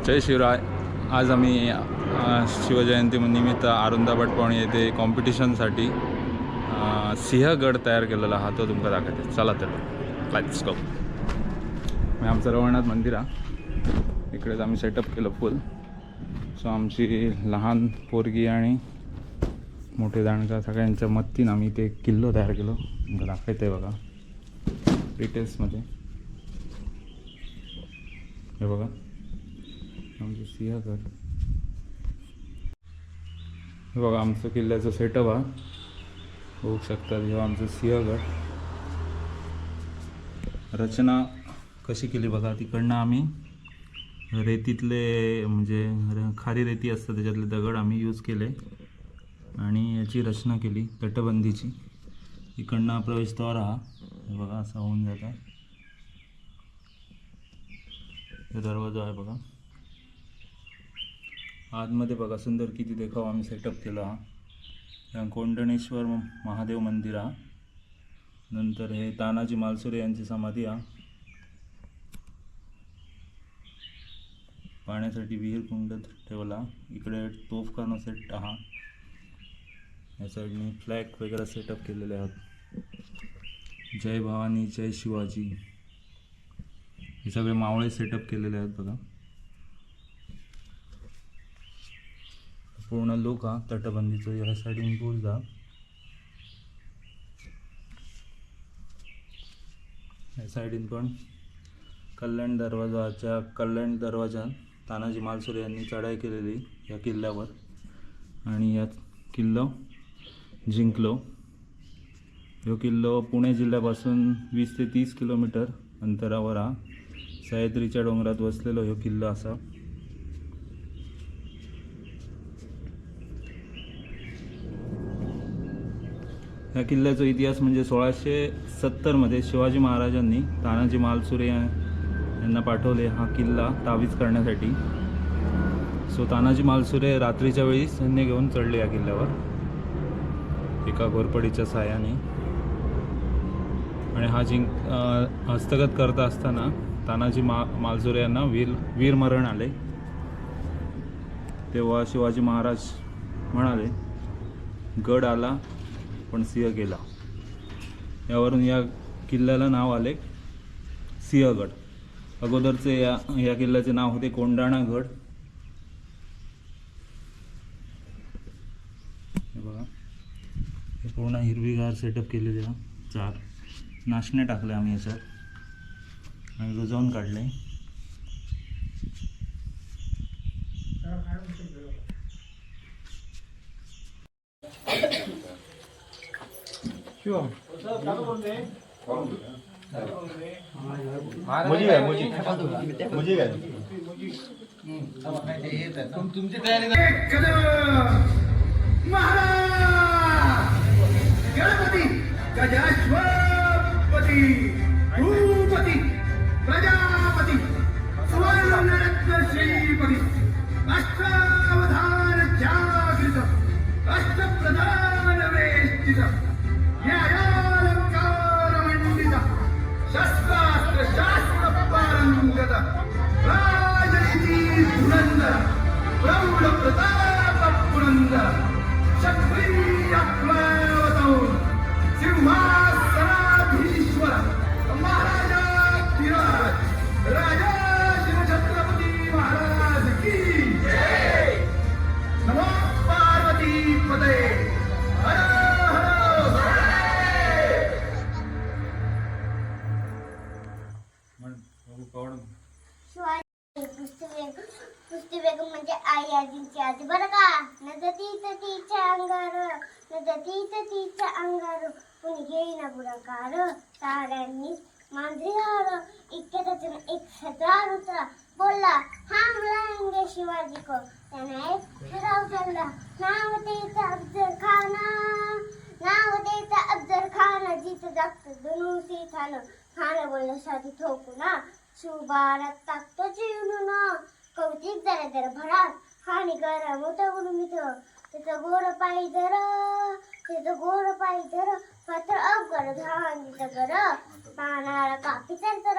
जय शिवराय. आज आम्ही शिवजयंती निमित्त आरुंदाबाट पावणी येथे कॉम्पिटिशनसाठी सिंहगड तयार केलेला हा तो तुमका दाखवते. चला तर लेट्स गो. मी आमचं रवळनाथ मंदिर आहे, इकडेच आम्ही सेटअप केलं फुल. सो आमची लहान पोरगी आणि मोठे जाणकार सगळ्यांच्या मदतीनं आम्ही ते किल्लो तयार केलो. तुमका दाखवते बघा डिटेल्समध्ये. हे बघा आमचं सिंहगड. हे बघा आमचं किल्ल्याचं सेटअप हा होऊ शकतात. जेव्हा आमचं सिंहगड रचना कशी केली बघा. तिकडनं आम्ही रेतीतले म्हणजे खारी रेती असतं त्याच्यातले दगड आम्ही यूज केले आणि याची रचना केली तटबंदीची. इकडनं प्रवेशद्वार हा हे बघा असा होऊन जातं. हे दरवाजा आहे बघा. आतमध्ये बघा सुंदर किती देखाव आम्ही सेटअप केला. हा कोंडणेश्वर महादेव मंदिर हा. नंतर हे तानाजी मालसुरे यांची समाधी हा. पाण्यासाठी विहीर कुंड ठेवला. इकडे तोफखाना सेट हा. या साईडने फ्लॅग वगैरे सेटअप केलेले आहेत. जय भवानी जय शिवाजी हे सगळे मावळे सेटअप केलेले आहेत बघा. पूर्ण लुक हा तटबंदीचं. या साईडून पूल जा. या साईडून पण कल्याण दरवाजा तानाजी मालसुरे यांनी चढाई केलेली या किल्ल्यावर आणि या किल्ला जिंकलो. हा किल्लो पुणे जिल्ह्यापासून 20 ते 30 किलोमीटर अंतरावर हा सह्याद्रीच्या डोंगरात वसलेलो हा किल्ला असा. या किल्ल्याचा इतिहास म्हणजे 1670मध्ये शिवाजी महाराजांनी तानाजी मालसुरे यांना पाठवले हा किल्ला ताबीज करण्यासाठी. सो तानाजी मालसुरे रात्रीच्या वेळी सैन्य घेऊन चढले या किल्ल्यावर एका घोरपडीच्या साहाय्याने. आणि हा हस्तगत करत असताना तानाजी मालसुरे यांना वीरमरण आले. तेव्हा शिवाजी महाराज म्हणाले गड आला पण सिंह गेला. यावरून या किल्ल्याला नाव आले सिंहगड. अगोदरचे या किल्ल्याचे नाव होते कोंडाणागड. हे बघा हे पूर्ण हिरवीगार सेटअप केलेले. 4 नाशणे टाकले आम्ही याच्यात आणि रुजवून काढले. तुमची तयारी गणपती गजाश्वपती भूपती प्रजापती सुवर्णरत्न श्रीपती अष्टावधान जागृत अष्टप्रधान वेष्टित न्यायालंकार मंडित शस्त्रास्त्र शास्त्र पारंगत राजनीती धुरंधर प्रौढ प्रताप पुरंदर क्षत्रिय क्लवतौर सिंहासनाधीश्वर महाराजाधिराज राजा शिवछत्रपती महाराज की जय. नमो पार्वती पदे हर हर महादेव. पुष्टी बेगम म्हणजे आई आजींची आजी बरं का. तिच्या अंगार कुणी घेईना पुढाकार. ताऱ्यांनी मांजरी हार इतक्यातच एक सरदार उतरा बोलला हम लाएंगे शिवाजी को. त्याने एक ठराव केला. नाव द्यायचा अफजल खान जिथं जागत धनुसी थान. खान बोललं शादी ठोकू ना शिवबारात टाकतो जीवनू ना. कौतिक जरा भरात खाणी गरम होतं म्हणून मित्र. त्याचं गोर पाय जर पात्र अवघड धान गर पानाला कापी तर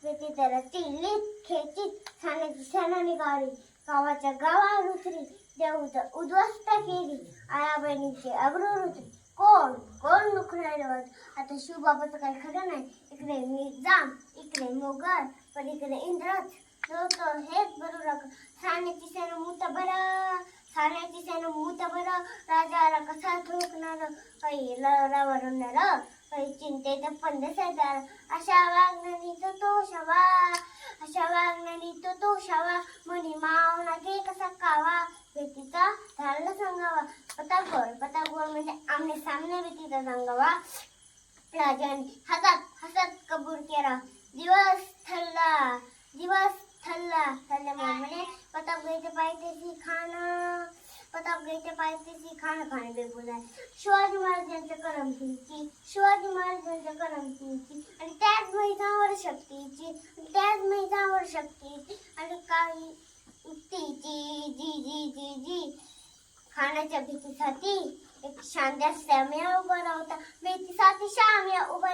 त्याची जरा चिल्लीत खेचीत छाण्याची छाना निघाली गावाच्या गावावर उतरी देऊच उद्ध्वस्त केली आया बहिणीची अब्रू रुतली कोण कोण नुकरायला आता शिवबाबाचं काही खरं नाही इकडे निजाम इकडे मोगल पण इकडे इंद्रच लोक हेच बरोबर छाण्याची सेना मूत बरं छाण्याची सेना मूत बरं राजाला कसा ठोकणार काही लवरणार काही चिंतेत पंधसेदार अशा वागण्यानी तो शवा अशा वागण्यानी तो शवा मनी मावना के कसा कावा व्यक्तीचा झाला सांगावा पतागोळ म्हणजे आमने सामने व्यक्तीचा सांगावा राजाने हसत कबूल केला दिवस थल्ला म्हणे प्रताप गईचे पायथ्याशी खाणं खाणे बेबून आहे शिवाजी महाराजांच्या करमणुकीची आणि त्याच महिलांवर शक्तीची आणि काही जी खाण्याच्या भीतीसाठी एक शांद्या श्याम्या उभा राहता भीतीसाठी शाम्या उभा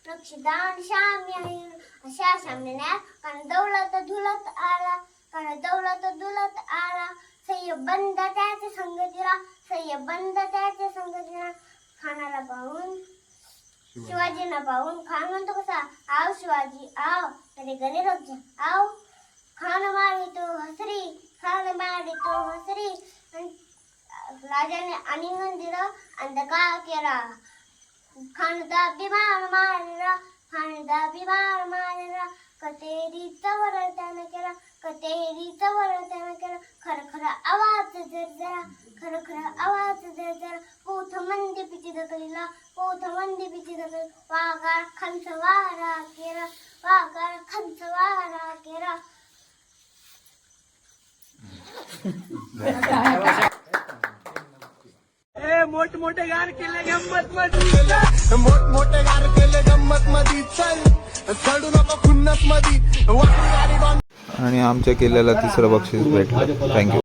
नक्षीदान शाम्या अशा शाम्याने कारण दौलत धुलत आला सय्यबंद त्याचे संगतीला खानाला पाहून शिवाजींना पाहून खान म्हणतो कसा आव शिवाजी आव तरी गले रोज आव खान मारितो हसरी राजाने आलिंगन दिलं अंधकार केला खानदा बिमार मारला कतेरीचा वर त्यानं केला खरखर आवाज जरा पोथ मंदी पिची दकलीला वाघार खंचवारा केला मोठमोठे गार केले गंमत मधी चल चढू नको खुन्नस मधी आणि आमच्या केलेला तिसरं बक्षीस भेटलं. थँक्यू.